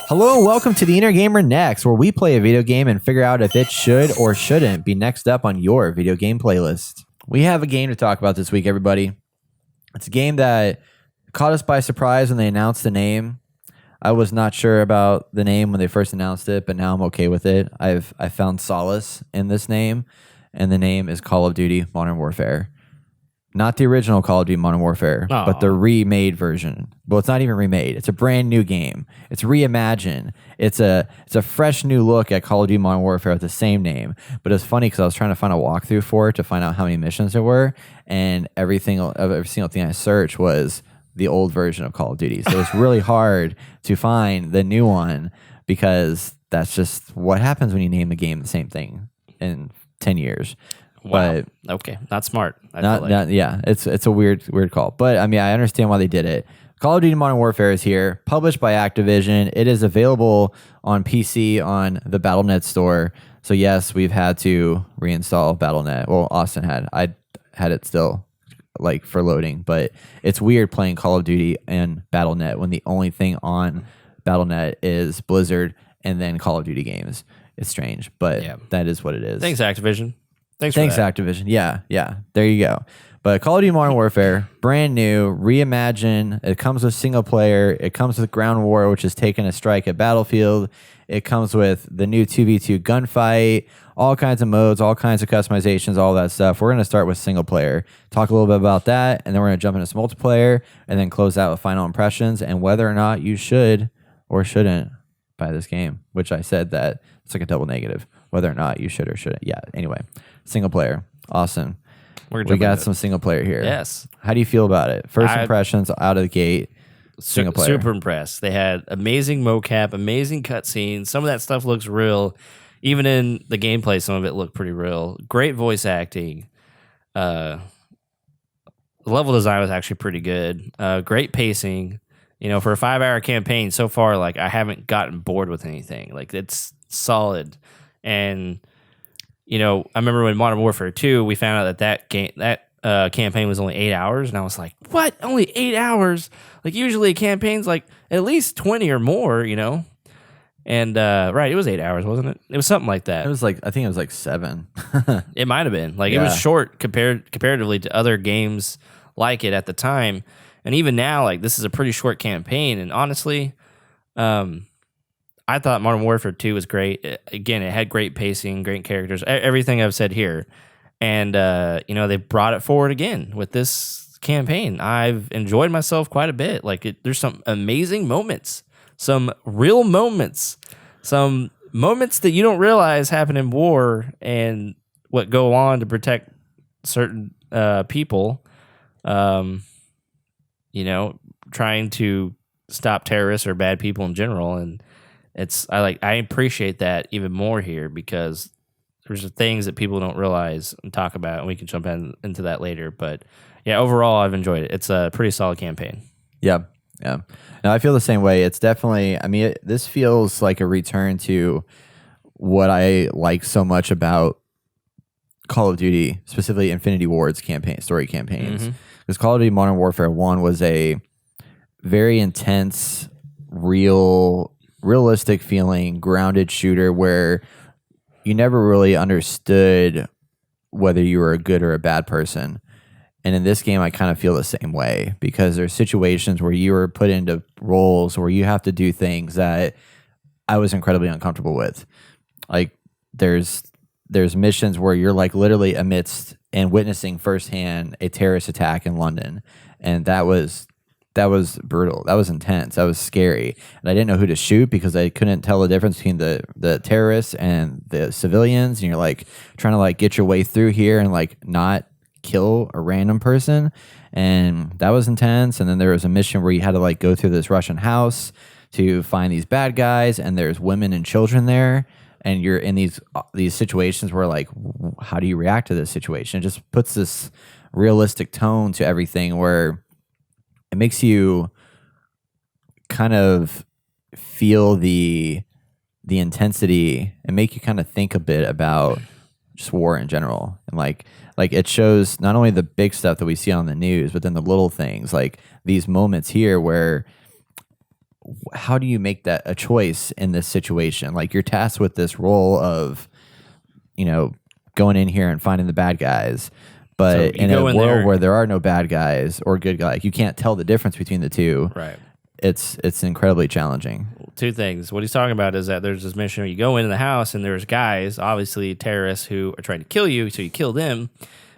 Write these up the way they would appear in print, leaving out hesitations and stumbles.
Hello and welcome to the Inner Gamer Next, where we play a video game and figure out if it should or shouldn't be next up on your video game playlist. We have a game to talk about this week, everybody. It's a game that caught us by surprise when they announced the name. I was not sure about the name when they first announced it, but now I'm okay with it. I found solace in this name, and the name is Call of Duty Modern Warfare. Not the original Call of Duty Modern Warfare, but the remade version. Well, it's not even remade. It's a brand new game. It's reimagined. It's a fresh new look at Call of Duty Modern Warfare with the same name. But it's funny because I was trying to find a walkthrough for it to find out how many missions there were, and every single thing I searched was the old version of Call of Duty. So it's really hard to find the new one because that's just what happens when you name the game the same thing in 10 years. Wow. But okay, not smart. Yeah, it's a weird call. But I mean, I understand why they did it. Call of Duty Modern Warfare is here, published by Activision. It is available on PC on the Battle.net store. So yes, we've had to reinstall Battle.net. Well, Austin had. I had it still like for loading, but it's weird playing Call of Duty and Battle.net when the only thing on Battle.net is Blizzard and then Call of Duty games. It's strange, but that is what it is. Thanks, Activision. Thanks, Activision. Yeah. There you go. But Call of Duty Modern Warfare, brand new, reimagined. It comes with single player. It comes with Ground War, which is taking a strike at Battlefield. It comes with the new 2v2 gunfight, all kinds of modes, all kinds of customizations, all that stuff. We're going to start with single player, talk a little bit about that, and then we're going to jump into multiplayer, and then close out with final impressions and whether or not you should or shouldn't buy this game, which I said that it's like a double negative, whether or not you should or shouldn't. Yeah, anyway. Single player. Awesome. We got some single player here. Yes. How do you feel about it? First impressions out of the gate, single player. Super impressed. They had amazing mocap, amazing cutscenes. Some of that stuff looks real. Even in the gameplay, some of it looked pretty real. Great voice acting. The level design was actually pretty good. Great pacing. You know, for a 5-hour campaign so far, like I haven't gotten bored with anything. Like it's solid. And you know, I remember when Modern Warfare 2, we found out that campaign was only 8 hours, and I was like, "What? Only 8 hours? Like usually a campaign's like at least 20 or more, you know?" And right, it was 8 hours, wasn't it? It was something like that. It was like I think it was like 7. It might have been like it was short comparatively to other games like it at the time, and even now, like this is a pretty short campaign. And honestly, I thought Modern Warfare 2 was great. Again, it had great pacing, great characters, everything I've said here. And, you know, they brought it forward again with this campaign. I've enjoyed myself quite a bit. Like, there's some amazing moments, some real moments, some moments that you don't realize happen in war and what go on to protect certain people, you know, trying to stop terrorists or bad people in general. And I appreciate that even more here because there's things that people don't realize and talk about, and we can jump into that later. But yeah, overall, I've enjoyed it. It's a pretty solid campaign. Yeah. No, I feel the same way. It's definitely, I mean, this feels like a return to what I like so much about Call of Duty, specifically Infinity Ward's story campaigns. Because Call of Duty Modern Warfare 1 was a very intense, realistic feeling, grounded shooter where you never really understood whether you were a good or a bad person. And in this game, I kind of feel the same way because there's situations where you were put into roles where you have to do things that I was incredibly uncomfortable with. Like there's missions where you're like literally amidst and witnessing firsthand a terrorist attack in London. And that was brutal. That was intense. That was scary. And I didn't know who to shoot because I couldn't tell the difference between the terrorists and the civilians. And you're like trying to like get your way through here and like not kill a random person. And that was intense. And then there was a mission where you had to like go through this Russian house to find these bad guys. And there's women and children there. And you're in these situations where like, how do you react to this situation? It just puts this realistic tone to everything where it makes you kind of feel the intensity and make you kind of think a bit about just war in general. And like it shows not only the big stuff that we see on the news, but then the little things like these moments here where how do you make that a choice in this situation? Like you're tasked with this role of, going in here and finding the bad guys. But you in go a in world there- where there are no bad guys or good guys, you can't tell the difference between the two. Right. It's incredibly challenging. Two things. What he's talking about is that there's this mission where you go into the house and there's guys, obviously terrorists, who are trying to kill you, so you kill them.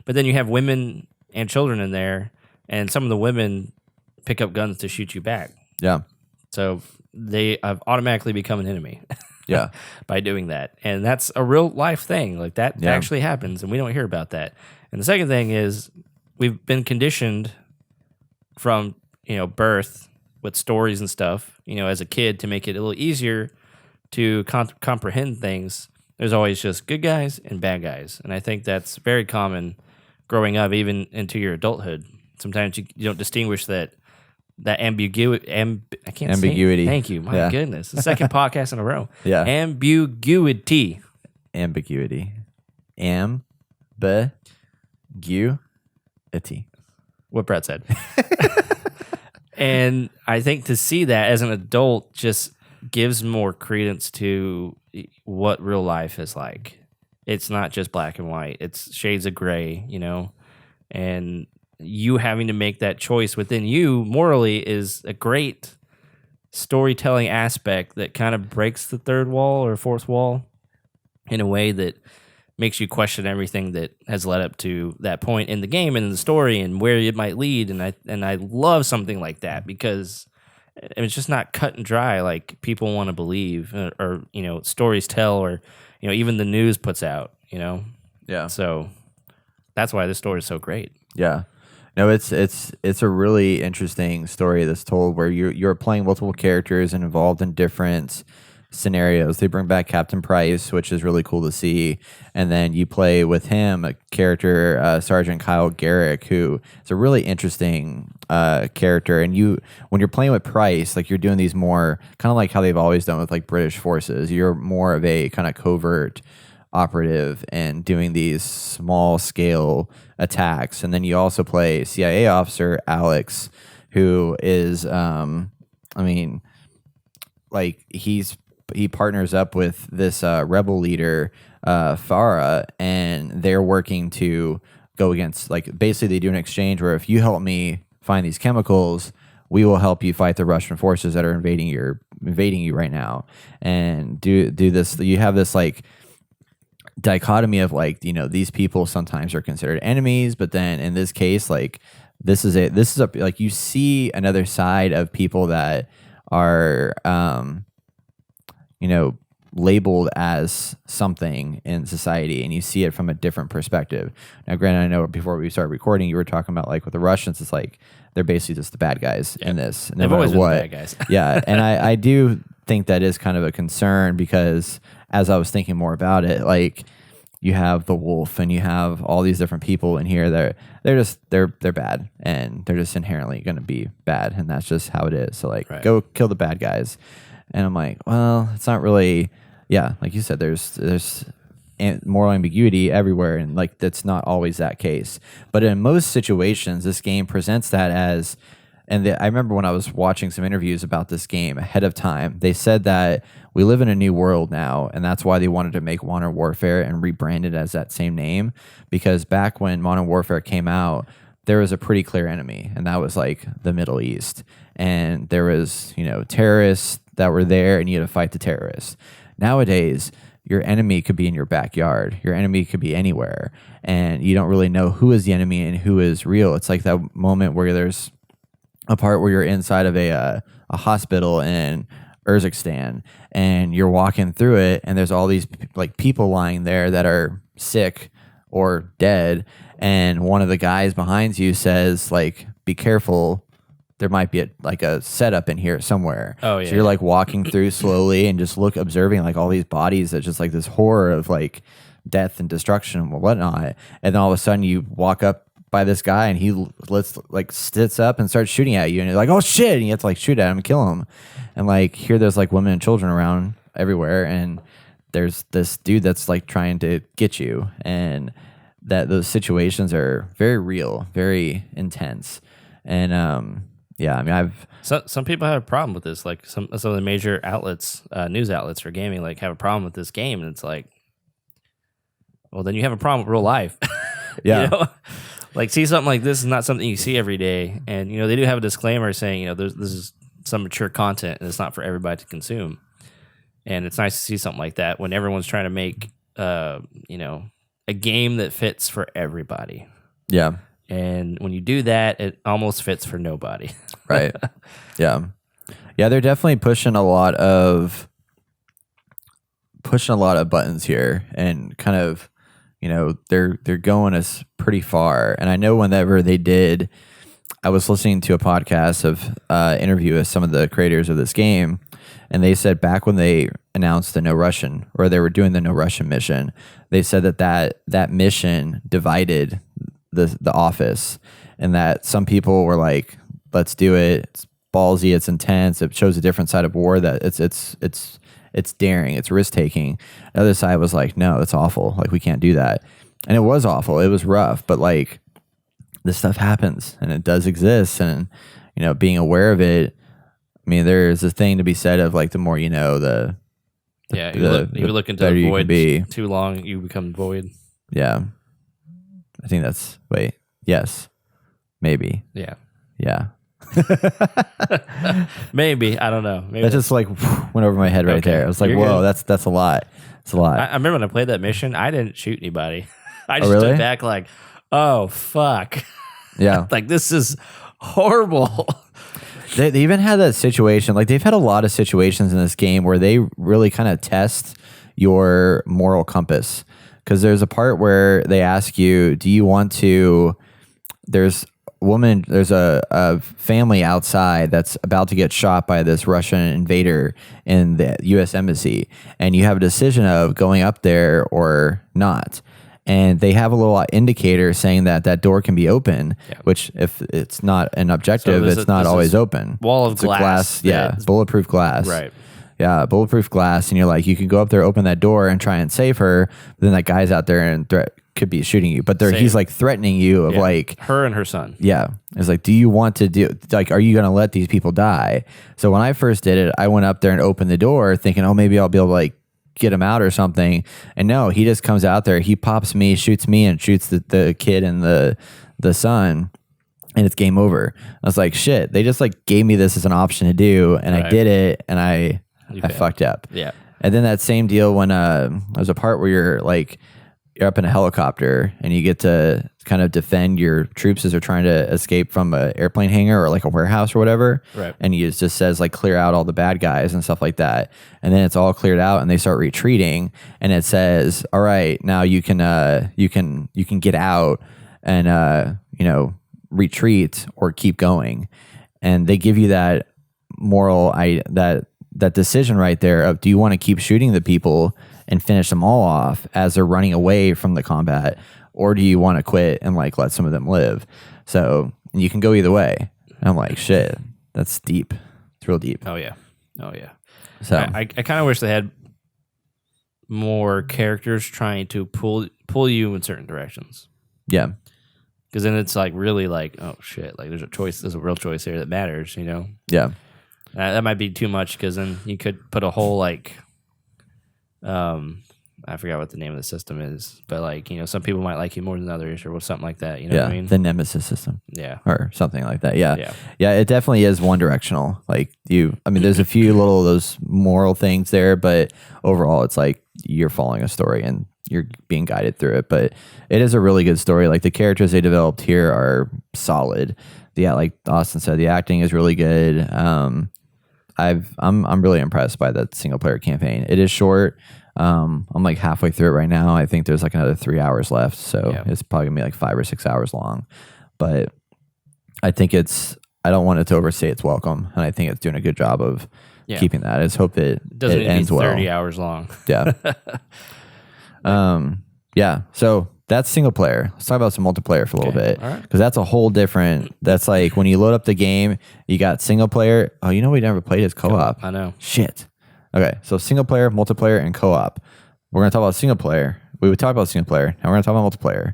But then you have women and children in there, and some of the women pick up guns to shoot you back. Yeah. So they have automatically become an enemy. Yeah. By doing that. And that's a real life thing. Like that actually happens, and we don't hear about that. And the second thing is we've been conditioned from, birth with stories and stuff, as a kid to make it a little easier to comprehend things. There's always just good guys and bad guys. And I think that's very common growing up, even into your adulthood. Sometimes you don't distinguish that ambiguity. I can't ambiguity. Say it. Thank you. My goodness. The second podcast in a row. Yeah. Ambiguity. What Brett said. And I think to see that as an adult just gives more credence to what real life is like. It's not just black and white. It's shades of gray, and you having to make that choice within you morally is a great storytelling aspect that kind of breaks the third wall or fourth wall in a way that makes you question everything that has led up to that point in the game and in the story and where it might lead. And I love something like that because it's just not cut and dry like people want to believe or stories tell or even the news puts out. Yeah. So that's why this story is so great. Yeah. No, it's a really interesting story that's told where you're playing multiple characters and involved in different scenarios. They bring back Captain Price, which is really cool to see, and then you play with him, a character, Sergeant Kyle Garrick, who is a really interesting character. And when you're playing with Price, like you're doing these more kind of like how they've always done with like British forces. You're more of a kind of covert operative and doing these small scale attacks. And then you also play CIA officer Alex, who is he partners up with this rebel leader Farah, and they're working to go against, like, basically they do an exchange where if you help me find these chemicals, we will help you fight the Russian forces that are invading you right now. And do this. You have this like dichotomy of like, these people sometimes are considered enemies, but then in this case, like this is like you see another side of people that are labeled as something in society, and you see it from a different perspective. Now granted, I know before we started recording you were talking about like with the Russians, it's like they're basically just the bad guys in this, no They've always matter been what. the bad guys. Yeah, and I do think that is kind of a concern because as I was thinking more about it, like you have the wolf and you have all these different people in here that they're bad, and they're just inherently going to be bad, and that's just how it is. So like, Right. Go kill the bad guys. And I'm like, well, it's not really. Yeah, like you said, there's moral ambiguity everywhere, and like that's not always that case. But in most situations, this game presents that as. And I remember when I was watching some interviews about this game ahead of time, they said that we live in a new world now, and that's why they wanted to make Modern Warfare and rebrand it as that same name. Because back when Modern Warfare came out, there was a pretty clear enemy, and that was like the Middle East. And there was, terrorists that were there, and you had to fight the terrorists. Nowadays, your enemy could be in your backyard. Your enemy could be anywhere, and you don't really know who is the enemy and who is real. It's like that moment where there's a part where you're inside of a hospital in Urzikstan, and you're walking through it, and there's all these like people lying there that are sick or dead, and one of the guys behind you says like, "Be careful. There might be a setup in here somewhere." Oh, yeah. So you're like walking through slowly and just observing like all these bodies that's just like this horror of like death and destruction and whatnot. And then all of a sudden you walk up by this guy and he sits up and starts shooting at you, and you're like, "Oh shit!" And you have to like shoot at him and kill him. And like here, there's like women and children around everywhere, and there's this dude that's like trying to get you, and that those situations are very real, very intense. And Yeah, I mean, Some people have a problem with this. Like some of the major outlets, news outlets for gaming, like have a problem with this game, and it's like, well, then you have a problem with real life. yeah, You know, like see something like this is not something you see every day, and they do have a disclaimer saying this is some mature content and it's not for everybody to consume. And it's nice to see something like that when everyone's trying to make a game that fits for everybody. yeah, And when you do that, it almost fits for nobody. right. Yeah, they're definitely pushing a lot of buttons here, and kind of, they're going us pretty far. And I know whenever they did, I was listening to a podcast of interview with some of the creators of this game, and they said back when they announced the No Russian, or they were doing the No Russian mission, they said that mission divided the office, and that some people were like, let's do it, it's ballsy, it's intense, it shows a different side of war, that it's daring, it's risk taking. The other side was like, no, it's awful, like we can't do that. And it was awful, it was rough, but like this stuff happens and it does exist, and being aware of it, I mean, there's a thing to be said of like the more you look into better the you void can be. too long, you become void. Yeah, I think that's yes, maybe, Yeah. Maybe, I don't know. Maybe that just like went over my head right there. I was like, You're whoa, good. that's a lot. It's a lot. I remember when I played that mission, I didn't shoot anybody. I just really? stood back like, oh fuck. Yeah. Like this is horrible. They even had that situation, like they've had a lot of situations in this game where they really kind of test your moral compass. Because there's a part where they ask you, do you want to, there's a family outside that's about to get shot by this Russian invader in the U.S. embassy, and you have a decision of going up there or not. And they have a little indicator saying that door can be open, which if it's not an objective, it's not always open. Wall of it's glass. Bulletproof glass. Right. Yeah, bulletproof glass. And you're like, you can go up there, open that door, and try and save her. But then that guy's out there and could be shooting you. But he's like threatening you of like her and her son. Yeah. It's like, do you want to do, like, are you going to let these people die? So when I first did it, I went up there and opened the door thinking, oh, maybe I'll be able to like get him out or something. And no, he just comes out there, he pops me, shoots me, and shoots the kid and the son, and it's game over. I was like, shit, they just like gave me this as an option to do, and I did it, and I fucked up. Yeah. And then that same deal when there's a part where you're up in a helicopter and you get to kind of defend your troops as they're trying to escape from an airplane hangar or like a warehouse or whatever. Right. And it just says like clear out all the bad guys and stuff like that. And then it's all cleared out and they start retreating, and it says, all right, now you can get out and retreat or keep going. And they give you that moral that decision right there of, do you want to keep shooting the people and finish them all off as they're running away from the combat, or do you want to quit and like let some of them live? So you can go either way. And I'm like, shit, that's deep. It's real deep. Oh yeah. So I kind of wish they had more characters trying to pull you in certain directions. Yeah. Because then it's like really like, oh shit, like there's a real choice here that matters, Yeah. That might be too much, because then you could put a whole like, I forgot what the name of the system is, but like, some people might like you more than others or something like that. You know what I mean? The nemesis system. Yeah. Or something like that. Yeah. It definitely is one directional. Like there's a few little those moral things there, but overall it's like you're following a story and you're being guided through it. But it is a really good story. Like the characters they developed here are solid. Yeah, like Austin said, the acting is really good. I'm really impressed by that single player campaign. It is short. I'm like halfway through it right now. I think there's like another 3 hours left, so it's probably gonna be like 5 or 6 hours long. But I think I don't want it to overstay its welcome, and I think it's doing a good job of keeping that. I just hope it doesn't ends need well. 30 hours long. Yeah. So that's single player. Let's talk about some multiplayer for a little bit, because that's a whole different. That's like when you load up the game, you got single player. Oh, we never played as co-op. I know. Shit. Okay, so single player, multiplayer, and co-op. We're gonna talk about single player. We would talk about single player. Now we're gonna talk about multiplayer.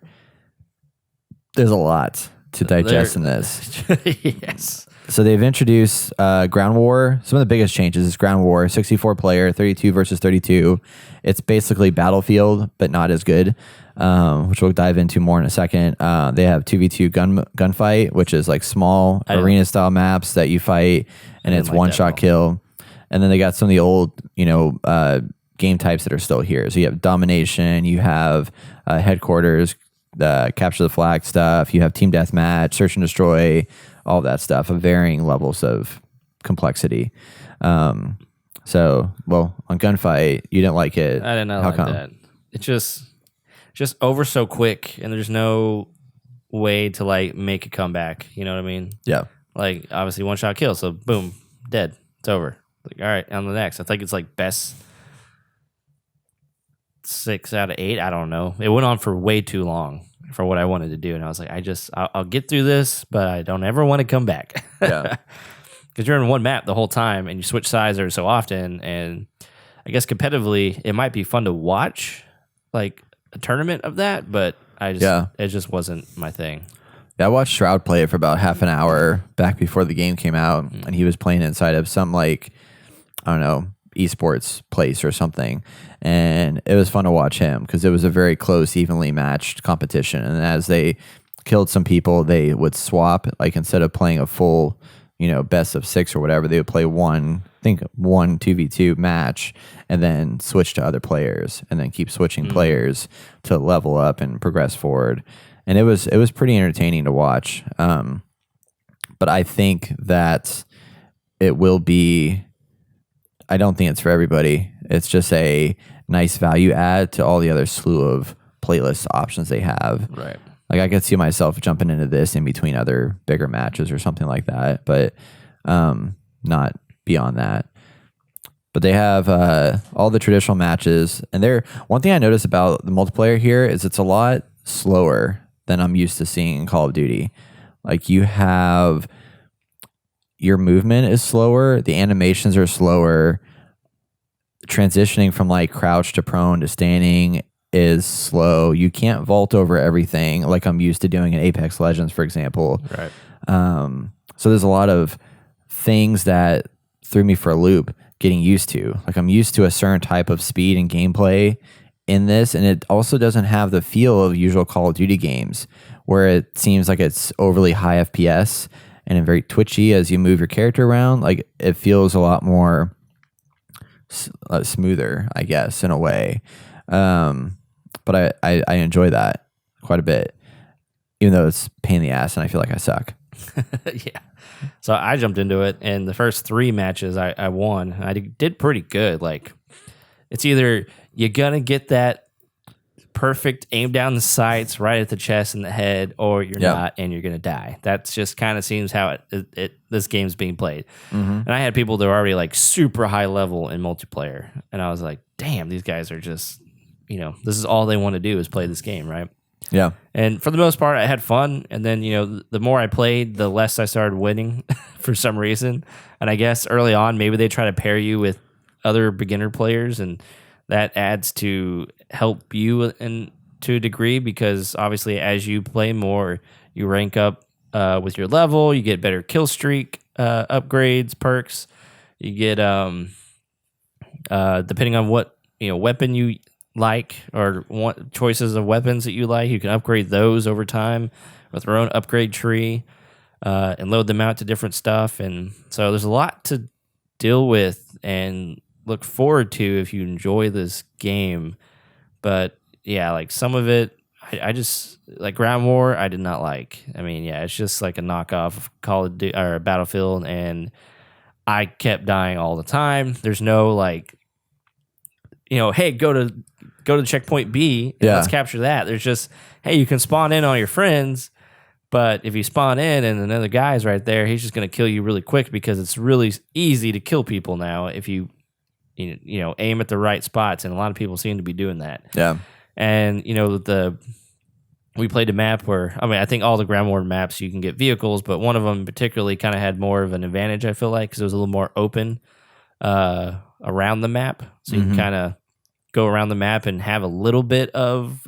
There's a lot to digest in this. Yes. So they've introduced Ground War. Some of the biggest changes is Ground War, 64 player, 32 versus 32. It's basically Battlefield, but not as good, which we'll dive into more in a second. They have 2v2 gunfight, which is like small arena style maps that you fight, and it's one shot kill. And then they got some of the old, game types that are still here. So you have domination, you have headquarters, capture the flag stuff, you have team deathmatch, search and destroy, all of that stuff of varying levels of complexity. So, well, on gunfight, you didn't like it. I did not like that. It's just over so quick, and there's no way to like make a comeback. You know what I mean? Yeah. Like obviously one shot kill, so boom, dead. It's over. Like all right, on the next. I think it's like best 6 out of 8. I don't know. It went on for way too long for what I wanted to do, and I was like, I'll get through this, but I don't ever want to come back. Yeah. Because you're in one map the whole time, and you switch sides every so often, and I guess competitively, it might be fun to watch, like a tournament of that, but it just wasn't my thing. Yeah, I watched Shroud play it for about half an hour back before the game came out, and he was playing inside of some like, I don't know, esports place or something, and it was fun to watch him because it was a very close, evenly matched competition. And as they killed some people, they would swap, like instead of playing a full, best of 6 or whatever, they would play one 2v2 match and then switch to other players and then keep switching players to level up and progress forward. And it was pretty entertaining to watch. But I think that it will be, I don't think it's for everybody. It's just a nice value add to all the other slew of playlist options they have. Right. Like I could see myself jumping into this in between other bigger matches or something like that, but not beyond that. But they have all the traditional matches, and one thing I noticed about the multiplayer here is it's a lot slower than I'm used to seeing in Call of Duty. Like you have, your movement is slower, the animations are slower, transitioning from like crouch to prone to standing is slow. You can't vault over everything like I'm used to doing in Apex Legends, for example. Right. So there's a lot of things that threw me for a loop getting used to. Like I'm used to a certain type of speed and gameplay in this, and it also doesn't have the feel of usual Call of Duty games where it seems like it's overly high FPS and very twitchy as you move your character around. Like it feels a lot more smoother, I guess, in a way. But I enjoy that quite a bit, even though it's a pain in the ass and I feel like I suck. Yeah. So I jumped into it, and the first 3 matches I won. I did pretty good. Like, it's either you're going to get that perfect aim down the sights right at the chest and the head, or you're not, and you're going to die. That's just kind of seems how this game's being played. Mm-hmm. And I had people that were already like super high level in multiplayer, and I was like, damn, these guys are just, this is all they want to do is play this game, right? Yeah. And for the most part, I had fun. And then, the more I played, the less I started winning for some reason. And I guess early on, maybe they try to pair you with other beginner players, and that adds to help you to a degree, because obviously as you play more, you rank up with your level, you get better kill streak upgrades, perks. You get, depending on what weapon you like or want choices of weapons that you like, you can upgrade those over time with their own upgrade tree and load them out to different stuff. And so there's a lot to deal with and look forward to if you enjoy this game. But yeah, like some of it, I just like Ground War, I did not like. I mean, yeah, it's just like a knockoff of Call of Duty or Battlefield, and I kept dying all the time. There's no like, hey, go to checkpoint B and let's capture that. There's just, hey, you can spawn in on your friends, but if you spawn in and another guy's right there, he's just going to kill you really quick, because it's really easy to kill people now if you aim at the right spots, and a lot of people seem to be doing that. Yeah. And we played a map where, I think all the Ground War maps you can get vehicles, but one of them particularly kind of had more of an advantage, I feel like, because it was a little more open around the map, so you can kind of go around the map and have a little bit of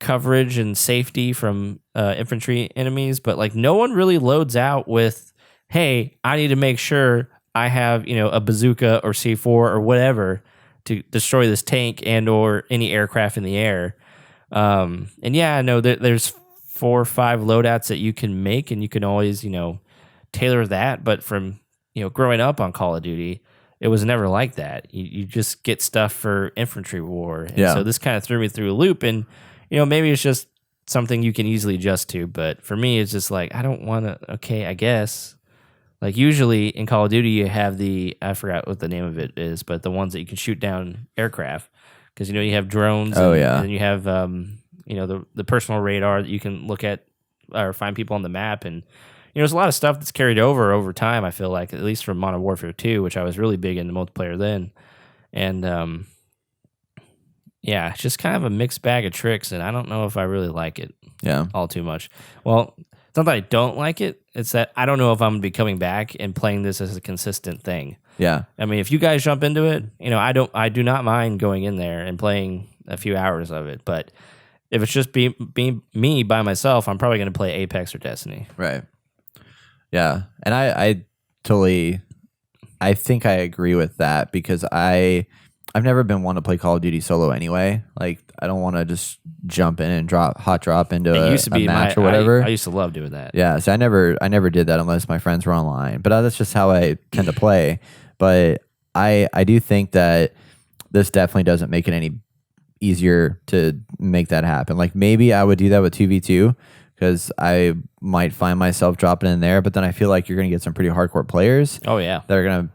coverage and safety from infantry enemies, but like no one really loads out with, hey, I need to make sure I have, a bazooka or C4 or whatever to destroy this tank and or any aircraft in the air. And yeah, I know that there's 4 or 5 loadouts that you can make, and you can always, tailor that. But from, growing up on Call of Duty, it was never like that. You just get stuff for infantry war. And so this kind of threw me through a loop, and, maybe it's just something you can easily adjust to. But for me, it's just like, I don't want to, okay, I guess. Like usually in Call of Duty, you have I forgot what the name of it is, but the ones that you can shoot down aircraft. Because, you have drones. And you have, the personal radar that you can look at or find people on the map. And, there's a lot of stuff that's carried over time, I feel like, at least from Modern Warfare 2, which I was really big into multiplayer then. And, yeah, it's just kind of a mixed bag of tricks, and I don't know if I really like it all too much. Well, it's not that I don't like it. It's that I don't know if I'm going to be coming back and playing this as a consistent thing. Yeah. I mean, if you guys jump into it, I do not mind going in there and playing a few hours of it. But if it's just being me by myself, I'm probably going to play Apex or Destiny. Right. Yeah. And I totally, I think I agree with that, because I've never been one to play Call of Duty solo anyway. Like, I don't want to just jump in and hot drop into a match or whatever. I used to love doing that. Yeah, so I never did that unless my friends were online. But that's just how I tend to play. But I do think that this definitely doesn't make it any easier to make that happen. Like, maybe I would do that with 2v2, because I might find myself dropping in there. But then I feel like you're going to get some pretty hardcore players. Oh, yeah. That are going to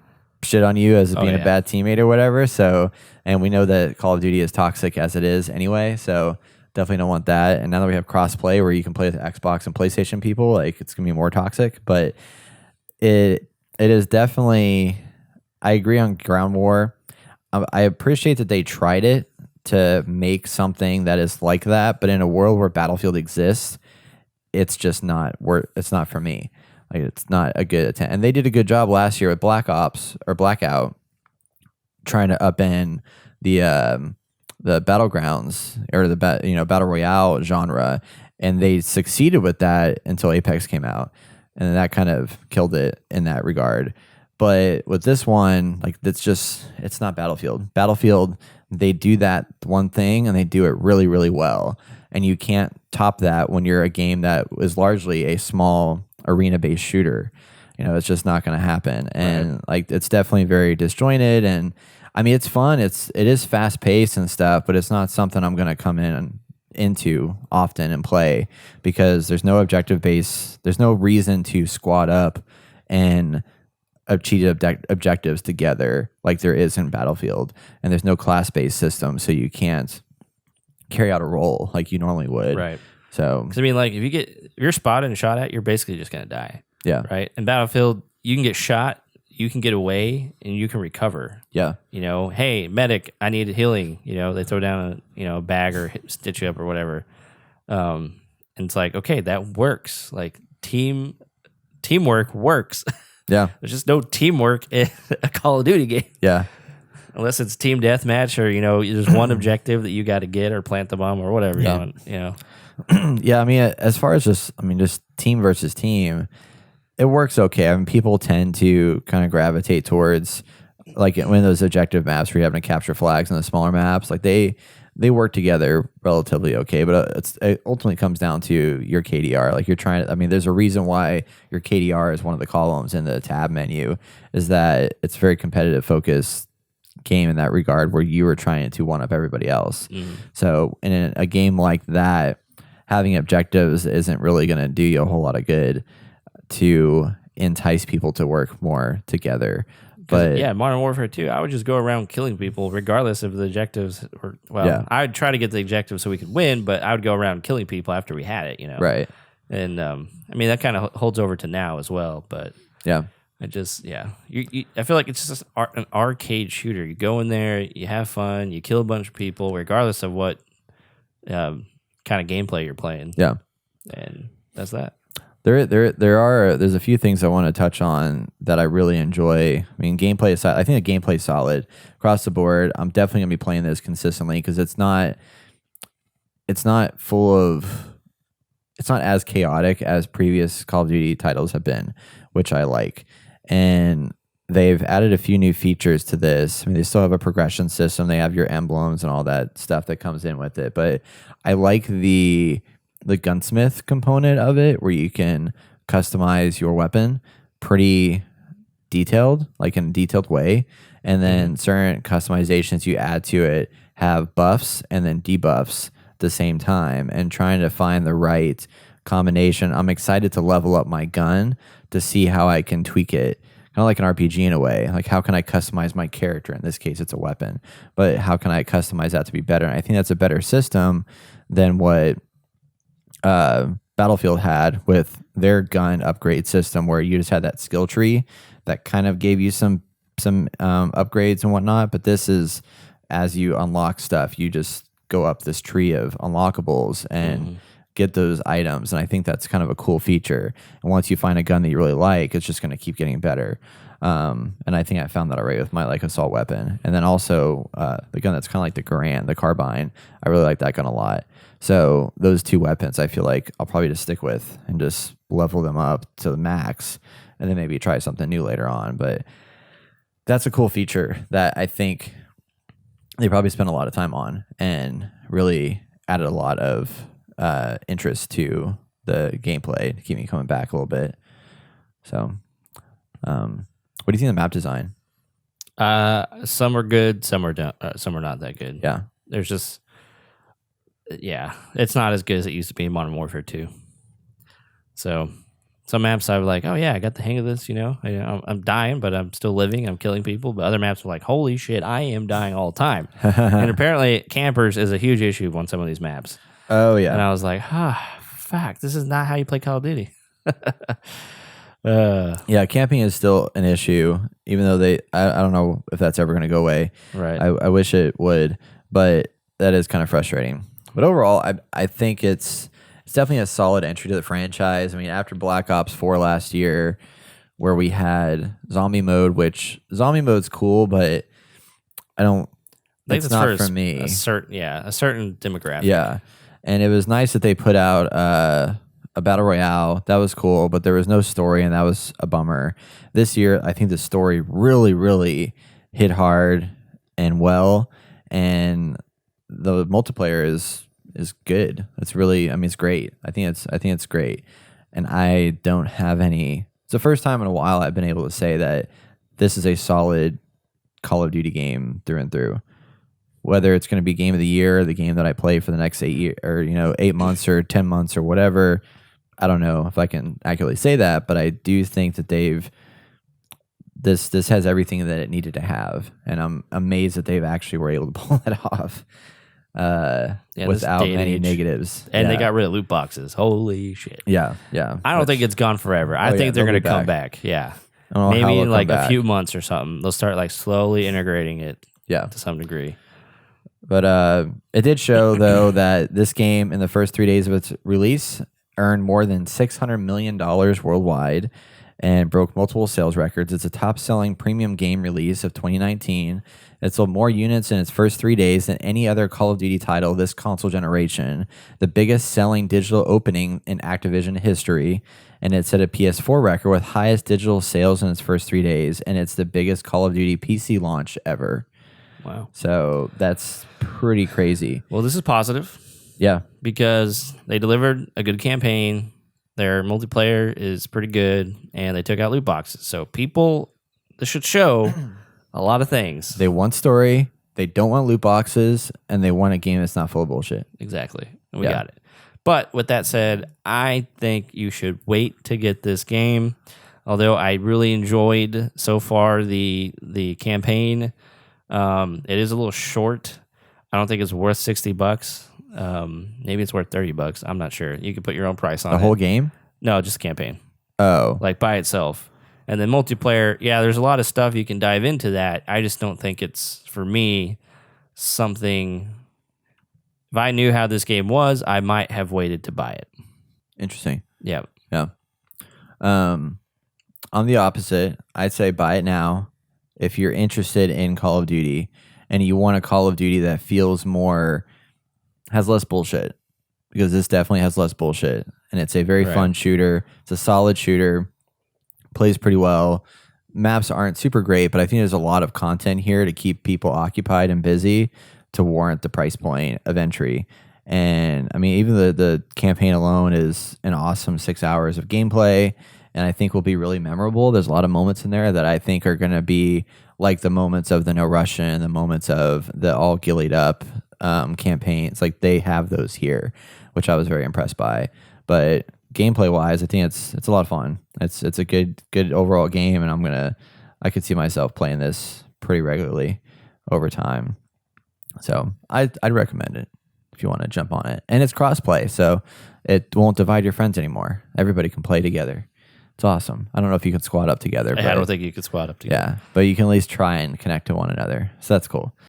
shit on you as being a bad teammate or whatever. So, and we know that Call of Duty is toxic as it is anyway. So definitely don't want that. And now that we have cross-play where you can play with Xbox and PlayStation people, like, it's going to be more toxic. But it is definitely, I agree on Ground War. I appreciate that they tried it to make something that is like that. But in a world where Battlefield exists, it's just not it's not for me. Like, it's not a good attempt. And they did a good job last year with Black Ops or Blackout, trying to upend the battlegrounds or the battle royale genre, and they succeeded with that until Apex came out, and that kind of killed it in that regard. But with this one, like, it's not Battlefield. Battlefield, they do that one thing and they do it really, really well, and you can't top that when you're a game that is largely a small arena-based shooter. It's just not going to happen. And like, it's definitely very disjointed, and I mean, it's fun. It is fast-paced and stuff, but it's not something I'm going to come into often and play, because there's no objective base. There's no reason to squad up and achieve objectives together like there is in Battlefield, and there's no class-based system, so you can't carry out a role like you normally would. Right. So, because I mean, like, if you're spotted and shot at, you're basically just going to die. Yeah. Right. In Battlefield, you can get shot, you can get away, and you can recover. Yeah. Hey, medic, I need healing. They throw down a bag or stitch you up or whatever. And it's like, okay, that works. Like, teamwork works. Yeah. There's just no teamwork in a Call of Duty game. Yeah. Unless it's team deathmatch, or there's one objective that you got to get or plant the bomb or whatever. Yeah. Yeah, I mean, as far as just team versus team, it works okay. I mean, people tend to kind of gravitate towards, like, when those objective maps where you're having to capture flags in the smaller maps, like, they work together relatively okay. But it ultimately comes down to your KDR. Like, you're trying to, I mean, there's a reason why your KDR is one of the columns in the tab menu, is that it's a very competitive focused game in that regard, where you were trying to one up everybody else. So in a game like that, having objectives isn't really going to do you a whole lot of good to entice people to work more together. But yeah, Modern Warfare 2, I would just go around killing people regardless of the objectives. I would try to get the objective so we could win, but I would go around killing people after we had it, Right. And I mean, that kind of holds over to now as well. But yeah, I feel like it's just an arcade shooter. You go in there, you have fun, you kill a bunch of people, regardless of what kind of gameplay you're playing. Yeah, and that's that. There's a few things I want to touch on that I really enjoy. I mean, gameplay aside, I think the gameplay is solid across the board. I'm definitely gonna be playing this consistently, because it's not it's not full of it's not as chaotic as previous Call of Duty titles have been, which I like. And they've added a few new features to this. I mean, they still have a progression system. They have your emblems and all that stuff that comes in with it. But I like the gunsmith component of it, where you can customize your weapon pretty detailed, like in a detailed way. And then certain customizations you add to it have buffs and then debuffs at the same time, and trying to find the right combination. I'm excited to level up my gun to see how I can tweak it. Kind of like an RPG in a way. Like, how can I customize my character? In this case, it's a weapon, but how can I customize that to be better? And I think that's a better system than what Battlefield had with their gun upgrade system, where you just had that skill tree that kind of gave you some upgrades and whatnot. But this is, as you unlock stuff, you just go up this tree of unlockables and get those items. And I think that's kind of a cool feature. And once you find a gun that you really like, it's just going to keep getting better. And I think I found that already with my assault weapon. And then also the gun that's kind of like the Garand, the carbine. I really like that gun a lot. So those two weapons, I feel like I'll probably just stick with and just level them up to the max, and then maybe try something new later on. But that's a cool feature that I think they probably spent a lot of time on and really added a lot of interest to the gameplay to keep me coming back a little bit. So, what do you think of the map design? Some are good, some are not that good. Yeah, There's just it's not as good as it used to be in Modern Warfare 2. So some maps I was like, oh yeah, I got the hang of this. I'm dying, but I'm still living. I'm killing people. But other maps were like, holy shit, I am dying all the time. And apparently, campers is a huge issue on some of these maps. Oh yeah. And I was like, fuck, this is not how you play Call of Duty. Yeah, camping is still an issue, even though I don't know if that's ever going to go away. Right. I wish it would, but that is kind of frustrating. But overall, I think it's definitely a solid entry to the franchise. I mean, after Black Ops 4 last year, where we had zombie mode, which zombie mode's cool, but it's not for me. A certain demographic. Yeah. And it was nice that they put out a battle royale. That was cool, but there was no story, and that was a bummer. This year, I think the story really, really hit hard and well, and the multiplayer is good. It's really, I mean, it's great. I think it's great, and I don't have any. It's the first time in a while I've been able to say that this is a solid Call of Duty game through and through. Whether it's going to be game of the year, or the game that I play for the next 8 years, or 8 months or 10 months or whatever, I don't know if I can accurately say that, but I do think that this has everything that it needed to have, and I'm amazed that they've actually were able to pull that off without many negatives. And they got rid of loot boxes. Holy shit! Yeah. I don't think it's gone forever. I think they're going to come back. Yeah, maybe in a few months or something, they'll start slowly integrating it. Yeah, to some degree. But it did show, though, that this game, in the first 3 days of its release, earned more than $600 million worldwide and broke multiple sales records. It's a top-selling premium game release of 2019. It sold more units in its first 3 days than any other Call of Duty title this console generation, the biggest selling digital opening in Activision history, and it set a PS4 record with highest digital sales in its first 3 days, and it's the biggest Call of Duty PC launch ever. Wow. So that's pretty crazy. Well, this is positive. Yeah. Because they delivered a good campaign. Their multiplayer is pretty good, and they took out loot boxes. So this should show a lot of things. They want story, they don't want loot boxes, and they want a game that's not full of bullshit. Exactly. And we got it. But with that said, I think you should wait to get this game. Although I really enjoyed so far the campaign. It is a little short. I don't think it's worth $60. Maybe it's worth $30. I'm not sure. You can put your own price on the whole game. No, just the campaign. Oh, by itself. And then multiplayer. Yeah, there's a lot of stuff you can dive into that. I just don't think it's, for me, something. If I knew how this game was, I might have waited to buy it. Interesting. Yeah. On the opposite, I'd say buy it now. If you're interested in Call of Duty and you want a Call of Duty that feels more, has less bullshit, because this definitely has less bullshit, and it's a very Right. fun shooter. It's a solid shooter, plays pretty well. Maps aren't super great, but I think there's a lot of content here to keep people occupied and busy to warrant the price point of entry. And I mean, even the campaign alone is an awesome 6 hours of gameplay, and I think will be really memorable. There's a lot of moments in there that I think are going to be like the moments of the No Russian, the moments of the all gillied up campaigns. Like they have those here, which I was very impressed by. But gameplay wise, I think it's a lot of fun. It's a good overall game, and I could see myself playing this pretty regularly over time. So I'd recommend it if you want to jump on it. And it's crossplay, so it won't divide your friends anymore. Everybody can play together. It's awesome. I don't know if you can squad up together. I don't think you could squad up together. Yeah, but you can at least try and connect to one another. So that's cool.